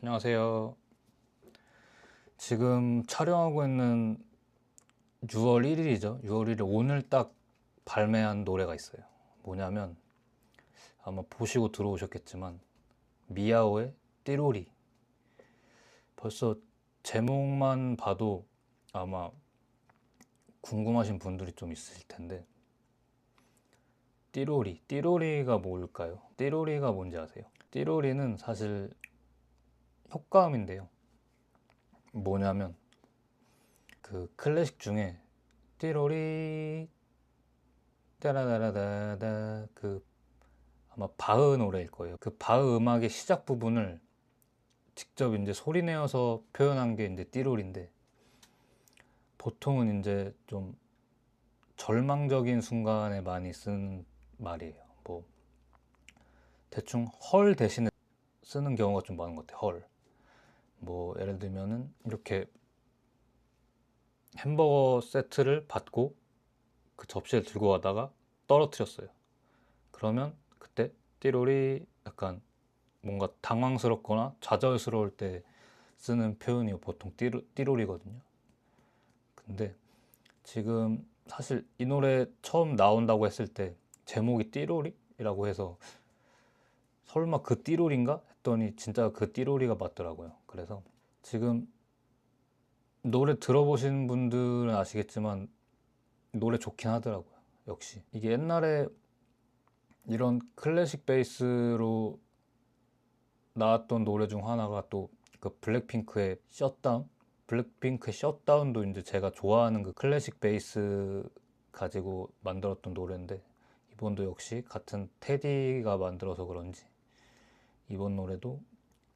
안녕하세요. 지금 촬영하고 있는 6월 1일이죠. 6월 1일 오늘 딱 발매한 노래가 있어요. 뭐냐면 아마 보시고 들어오셨겠지만 미아오의 띠로리. 벌써 제목만 봐도 아마 궁금하신 분들이 좀 있으실 텐데 띠로리가 뭘까요? 띠로리가 뭔지 아세요? 띠로리는 사실 효과음인데요. 뭐냐면 그 클래식 중에 띠로리 따라다라다다 그 아마 바흐 노래일 거예요. 그 바흐 음악의 시작 부분을 직접 이제 소리 내어서 표현한 게 이제 띠롤인데 보통은 이제 좀 절망적인 순간에 많이 쓰는 말이에요. 뭐 대충 헐 대신에 쓰는 경우가 좀 많은 것 같아요. 헐. 뭐 예를 들면은 이렇게 햄버거 세트를 받고 그 접시를 들고 가다가 떨어뜨렸어요. 그러면 그때 띠롤이 약간 뭔가 당황스럽거나 좌절스러울 때 쓰는 표현이 보통 띠롤이거든요. 근데 지금 사실 이 노래 처음 나온다고 했을 때 제목이 띠롤이라고 해서 설마 그 띠롤인가 했더니 진짜 그 띠롤이가 맞더라고요. 그래서 지금 노래 들어보신 분들은 아시겠지만 노래 좋긴 하더라고요. 역시 이게 옛날에 이런 클래식 베이스로 나왔던 노래 중 하나가 또 그 블랙핑크의 셧다운도 이제 제가 좋아하는 그 클래식 베이스 가지고 만들었던 노래인데 이번도 역시 같은 테디가 만들어서 그런지 이번 노래도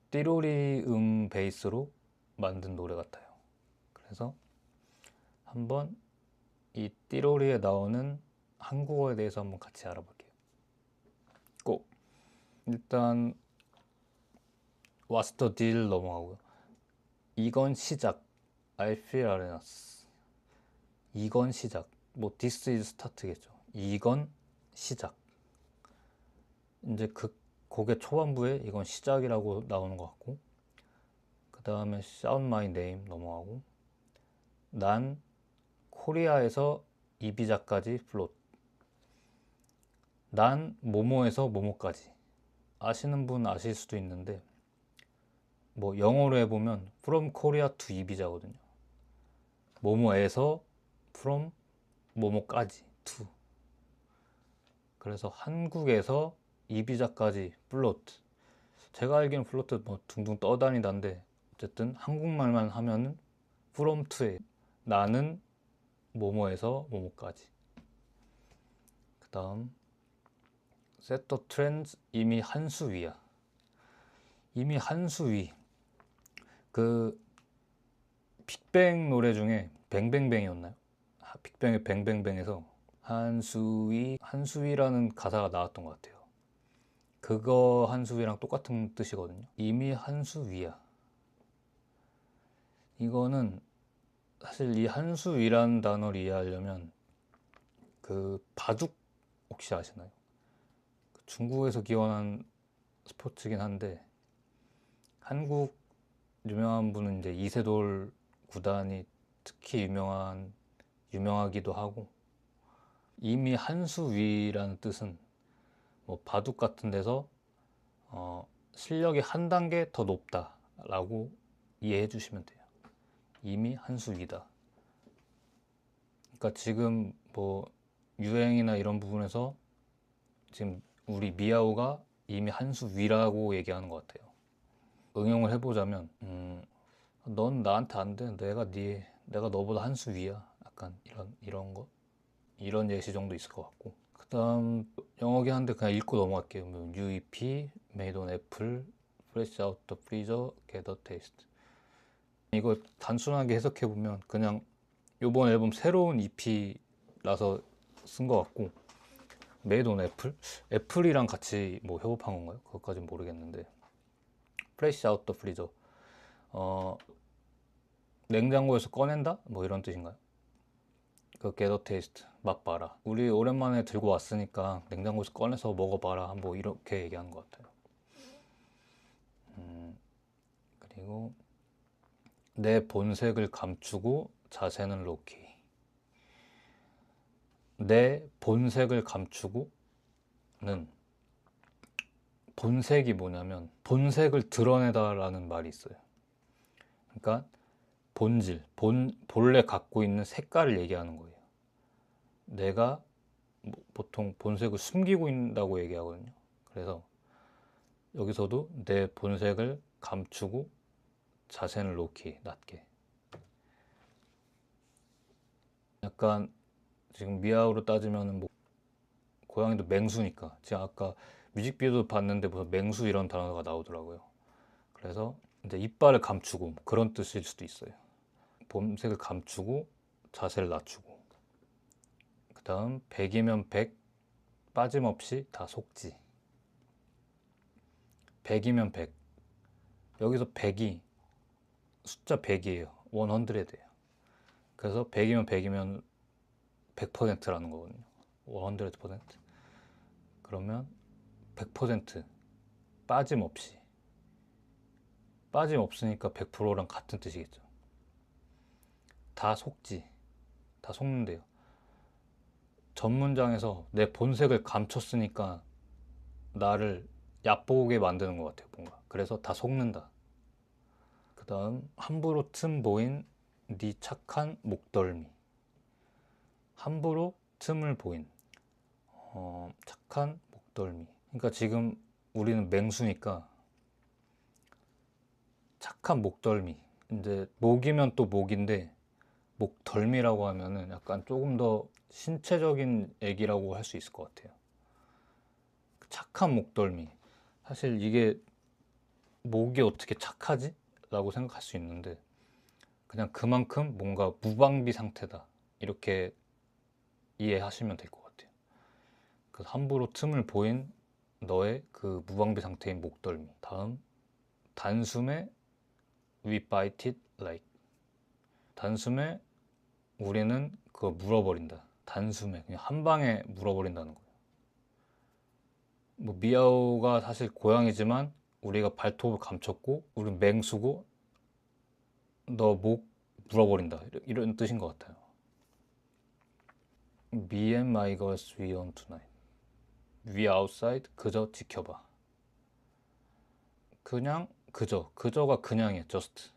띠로리 베이스로 만든 노래 같아요. 그래서 한번 이 띠로리에 나오는 한국어에 대해서 한번 같이 알아볼게요. 꼭 일단 What's the deal 넘어가고요. 이건 시작. I feel arenas. 이건 시작. 뭐 this is start겠죠. 이건 시작. 이제 그 곡의 초반부에 이건 시작이라고 나오는 것 같고 그 다음에 Shout My Name 넘어가고 난 코리아에서 이비자까지 플롯. 난 모모에서 모모까지. 아시는 분 아실 수도 있는데 뭐 영어로 해보면 From Korea to 이비자거든요. 모모에서 From 모모까지 to. 그래서 한국에서 이비자까지 플로트. 제가 알기로는 플로트 뭐 둥둥 떠다니던데 어쨌든 한국말만 하면은 from to에 나는 모모에서 모모까지. 그 다음 set the trends 이미 한 수 위야. 이미 한 수 위. 그 빅뱅 노래 중에 뱅뱅뱅이었나요? 빅뱅의 뱅뱅뱅에서 한수위 한수위라는 가사가 나왔던 것 같아요. 그거 한수위랑 똑같은 뜻이거든요. 이미 한수위야. 이거는 사실 이 한수위라는 단어를 이해하려면 그 바둑 혹시 아시나요? 중국에서 기원한 스포츠긴 한데 한국 유명한 분은 이제 이세돌 구단이 특히 유명하기도 하고 이미 한수위라는 뜻은 뭐 바둑 같은 데서 실력이 한 단계 더 높다라고 이해해 주시면 돼요. 이미 한수위다. 그러니까 지금 뭐 유행이나 이런 부분에서 지금 우리 미아오가 이미 한수위라고 얘기하는 것 같아요. 응용을 해보자면 넌 나한테 안 돼. 내가 너보다 한수위야. 약간 이런 거 이런 예시 정도 있을 것 같고 그 다음 영어긴 한데 그냥 읽고 넘어갈게요. 뭐 UEP, Made on Apple, Fresh out the freezer, get a taste. 이거 단순하게 해석해보면 그냥 이번 앨범 새로운 EP라서 쓴 것 같고 Made on Apple? 애플이랑 같이 뭐 협업한 건가요? 그것까진 모르겠는데 Fresh out the freezer 냉장고에서 꺼낸다? 뭐 이런 뜻인가요? 그 get a taste 맛봐라. 우리 오랜만에 들고 왔으니까 냉장고에서 꺼내서 먹어봐라. 뭐 이렇게 얘기하는 것 같아요. 그리고 내 본색을 감추고 자세는 로키. 내 본색을 감추고는, 본색이 뭐냐면 본색을 드러내다라는 말이 있어요. 그러니까 본질, 본래 갖고 있는 색깔을 얘기하는 거예요. 내가 보통 본색을 숨기고 있다고 얘기하거든요. 그래서 여기서도 내 본색을 감추고 자세는 로키, 낮게. 약간 지금 미아오로 따지면 뭐 고양이도 맹수니까, 제가 아까 뮤직비디오도 봤는데 무슨 맹수 이런 단어가 나오더라고요. 그래서 이제 이빨을 감추고 뭐 그런 뜻일 수도 있어요. 본색을 감추고 자세를 낮추고. 그 다음 100이면 100, 빠짐없이 다 속지. 100이면 100. 여기서 100이 숫자 100이에요. 100예요. 그래서 100이면 100이면 100%라는 거거든요. 100%. 그러면 100% 빠짐없이. 빠짐없으니까 100%랑 같은 뜻이겠죠. 다 속지. 다 속는데요. 전문장에서 내 본색을 감췄으니까 나를 얕보게 만드는 것 같아요, 뭔가. 그래서 다 속는다. 그 다음 함부로 틈 보인 네 착한 목덜미. 함부로 틈을 보인 착한 목덜미. 그러니까 지금 우리는 맹수니까 착한 목덜미. 이제 목이면 또 목인데 목덜미라고 하면은 약간 조금 더 신체적인 얘기라고 할 수 있을 것 같아요. 착한 목덜미. 사실 이게 목이 어떻게 착하지? 라고 생각할 수 있는데 그냥 그만큼 뭔가 무방비 상태다. 이렇게 이해하시면 될 것 같아요. 그래서 함부로 틈을 보인 너의 그 무방비 상태인 목덜미. 다음 단숨에 we bite it like. 단숨에 우리는 그거 물어버린다. 단숨에 그냥 한 방에 물어버린다는 거예요. 뭐 미아오가 사실 고양이지만 우리가 발톱을 감췄고 우리는 맹수고 너 목 물어버린다. 이런 뜻인 것 같아요. Me and my girls we on tonight. We outside. 그저 지켜봐. 그냥 그저가 그냥이야. just.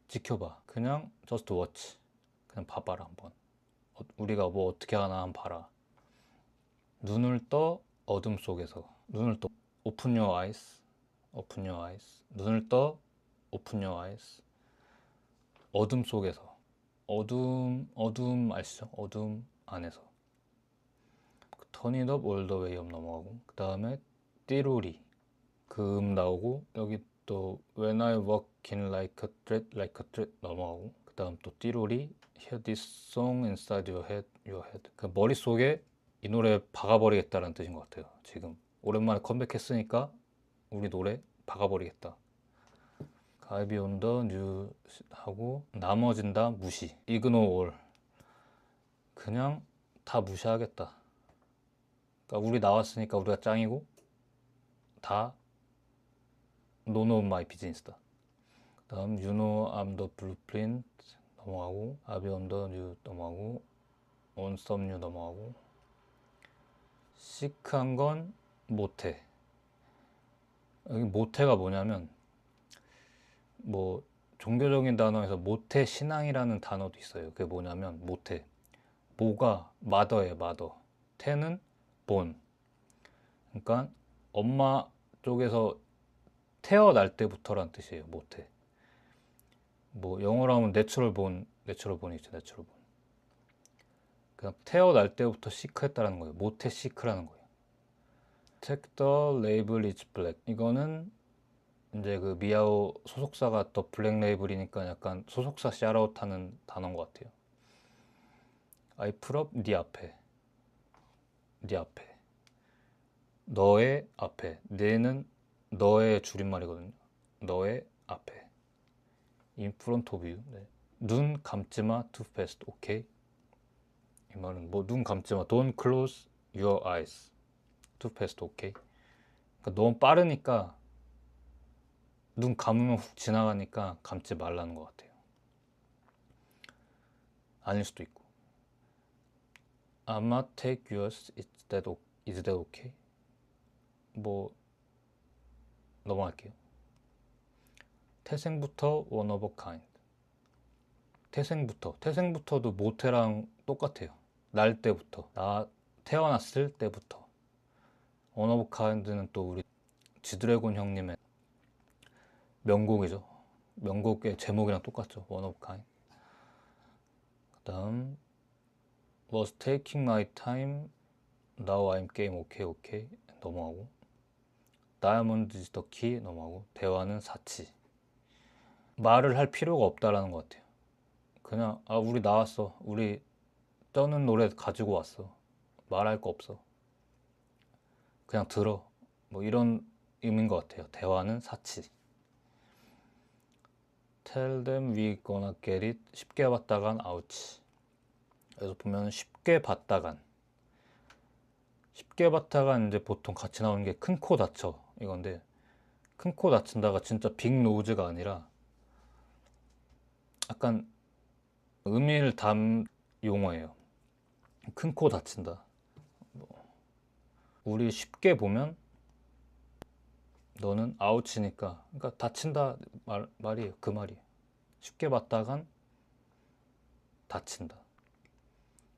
지켜봐. 그냥 just watch. 그냥 봐봐라 한번. 우리가 뭐 어떻게 하나 한번 봐라. 눈을 떠 어둠 속에서. 눈을 떠. Open your eyes. Open your eyes. 눈을 떠 Open your eyes. 어둠 속에서. 어둠 아시죠? 어둠 안에서. Turn it up all the way up 넘어가고. 그 다음에 띠로리. 그 나오고 여기 또 When I walk in like a thread 넘어가고 그 다음 또 띠로리 Hear this song inside your head. 그 머릿속에 이 노래 박아버리겠다라는 뜻인 것 같아요. 지금 오랜만에 컴백했으니까 우리 노래 박아버리겠다. I be on the new 하고 나머진 다 무시. Ignore all. 그냥 다 무시하겠다. 그러니까 우리 나왔으니까 우리가 짱이고 다 None of my business다. 그 다음 You know I'm the blueprint 넘어가고 I'll be on the new 넘어가고 On some new 넘어가고 시크한 건 못해. 여기 못해가 뭐냐면 뭐 종교적인 단어에서 모태 신앙이라는 단어도 있어요. 그게 뭐냐면 모태. 모가 마더예요. 마더. 태는 본. 그러니까 엄마 쪽에서 태어날 때부터란 뜻이에요. 모태. 뭐 영어로 하면 내추럴본이죠. 내추럴본. 그냥 태어날 때부터 시크했다라는 거예요. 모태 시크라는 거예요. Check the label is black. 이거는 이제 그 미아오 소속사가 더 블랙 레이블이니까 약간 소속사 샤라웃하는 단어인 것 같아요. I put up 네 앞에. 네 앞에. 너의 앞에. 네는 너의 줄임말이거든요. 너의 앞에. In front of you. 네. 눈 감지 마. Too fast. 오케이. 이 말은 뭐 눈 감지 마. Don't close your eyes. Too fast. 오케이. 그러니까 너무 빠르니까 눈 감으면 훅 지나가니까 감지 말라는 것 같아요. 아닐 수도 있고. I'ma take yours. Is that okay? 뭐 넘어갈게요. 태생부터 one of a kind. 태생부터도 모태랑 똑같아요. 날 때부터, 나 태어났을 때부터. one of a kind는 또 우리 지드래곤 형님의 명곡이죠. 명곡의 제목이랑 똑같죠. one of a kind. 그 다음 was taking my time. Now I'm game. okay. 넘어가고. Diamond is the key. 넘어가고. 대화는 사치. 말을 할 필요가 없다라는 것 같아요. 그냥 우리 나왔어. 우리 떠는 노래 가지고 왔어. 말할 거 없어. 그냥 들어. 뭐 이런 의미인 것 같아요. 대화는 사치. Tell them we gonna get it. 쉽게 봤다간 아우치. 그래서 보면 쉽게 봤다간 이제 보통 같이 나오는 게 큰 코 다쳐 이건데, 큰 코 다친다가 진짜 빅 노즈가 아니라 약간 의미를 담은 용어예요. 큰 코 다친다. 우리 쉽게 보면 너는 아우치니까, 그러니까 다친다 말이에요. 그 말이에요. 쉽게 봤다간 다친다.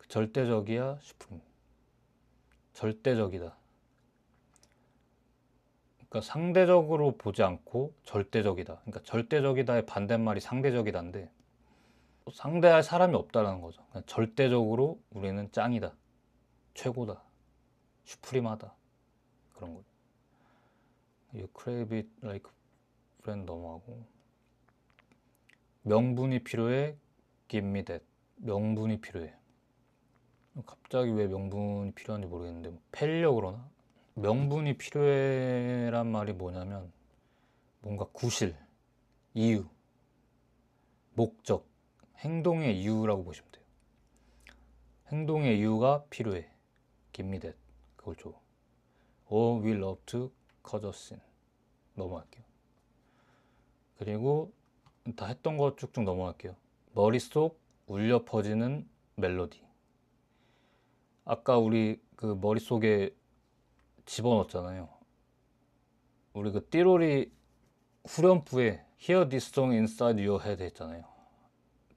절대적이야 싶음. 절대적이다. 그러니까 상대적으로 보지 않고 절대적이다. 그러니까 절대적이다의 반대말이 상대적이다인데, 상대할 사람이 없다라는 거죠. 그냥 절대적으로 우리는 짱이다, 최고다, 슈프림하다, 그런 거죠. You crave it like friend 넘어가고. 명분이 필요해. Give me that. 명분이 필요해. 갑자기 왜 명분이 필요한지 모르겠는데 패려고 그러나? 명분이 필요해란 말이 뭐냐면 뭔가 구실, 이유, 목적, 행동의 이유라고 보시면 돼요. 행동의 이유가 필요해. Give me that. 그걸 줘. Or we love to cause a scene. 넘어갈게요. 그리고 다 했던 거 쭉쭉 넘어갈게요. 머릿속 울려 퍼지는 멜로디. 아까 우리 그 머릿속에 집어넣었잖아요. 우리 그 띠로리 후렴부에 Hear this song inside your head 했잖아요.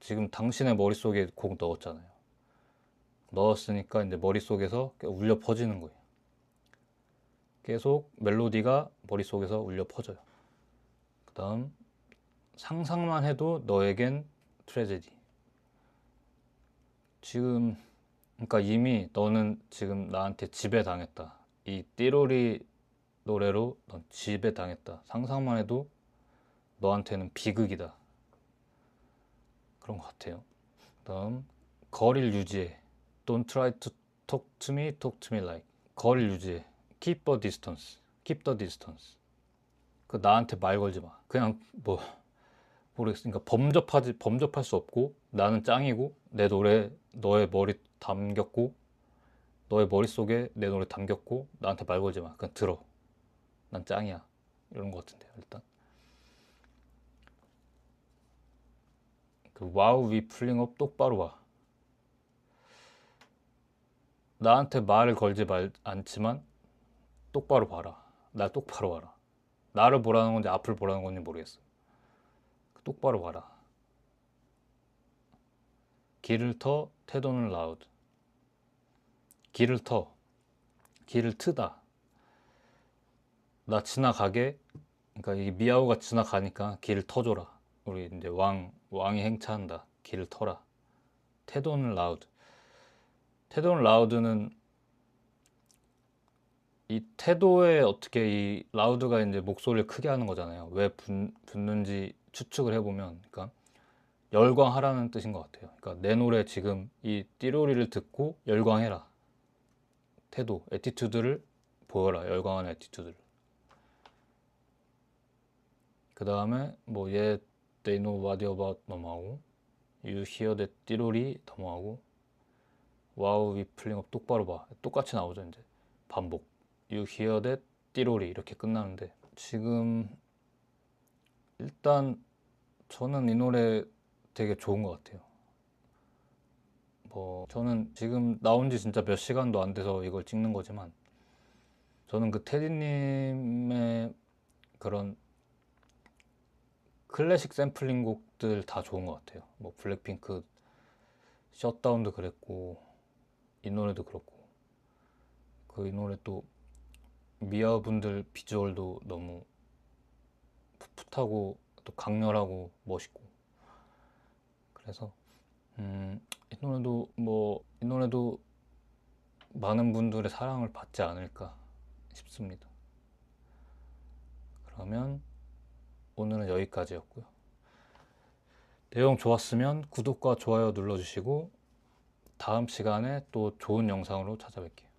지금 당신의 머릿속에 곡 넣었잖아요. 넣었으니까 이제 머릿속에서 울려 퍼지는 거예요. 계속 멜로디가 머릿속에서 울려 퍼져요. 그 다음 상상만 해도 너에겐 트레제디. 지금 그러니까 이미 너는 지금 나한테 지배당했다. 이 띠로리 노래로 넌 지배당했다. 상상만 해도 너한테는 비극이다. 그런 것 같아요. 다음 거리를 유지해. Don't try to talk to me like. 거리를 유지해. Keep a distance. Keep the distance. 그 나한테 말 걸지 마. 그냥 뭐 모르겠어. 그러니까 범접할 수 없고, 나는 짱이고 내 노래 너의 머리 담겼고, 너의 머릿속에 내 노래 담겼고, 나한테 말 걸지 마. 그냥 들어. 난 짱이야. 이런 것 같은데요. 일단 그 와우 위 풀링업 똑바로 와. 나한테 말을 걸지 않지만 똑바로 봐라. 날 똑바로 봐라. 나를 보라는 건지 앞을 보라는 건지 모르겠어. 똑바로 봐라. 길을 터. 태도는 라우드. 길을 트다. 나 지나가게. 그러니까 이 미아오가 지나가니까 길을 터줘라. 우리 이제 왕이 행차한다. 길을 터라. 태도는 라우드. 태도는 라우드는 이 태도에 어떻게 이 라우드가 이제 목소리를 크게 하는 거잖아요. 왜 붙는지 추측을 해보면, 그러니까 열광하라는 뜻인 것 같아요. 그러니까 내 노래 지금 이 띠로리를 듣고 열광해라. 태도, 애티튜드를 보여라. 열광하는 애티튜드를. 그 다음에 뭐 they know what you're about 넘어가고, you hear that 띠로리 넘어가고, wow we pulling up 똑바로 봐. 똑같이 나오죠. 이제 반복. You hear that 띠로리 이렇게 끝나는데, 지금 일단 저는 이 노래 되게 좋은 것 같아요. 뭐 저는 지금 나온 지 진짜 몇 시간도 안 돼서 이걸 찍는 거지만 저는 그 테디님의 그런 클래식 샘플링 곡들 다 좋은 것 같아요. 뭐 블랙핑크 셧다운도 그랬고 이 노래도 그렇고 그 이 노래 또 미아 분들 비주얼도 너무 풋풋하고 또 강렬하고 멋있고 그래서 이 노래도 많은 분들의 사랑을 받지 않을까 싶습니다. 그러면 오늘은 여기까지였고요. 내용 좋았으면 구독과 좋아요 눌러주시고 다음 시간에 또 좋은 영상으로 찾아뵐게요.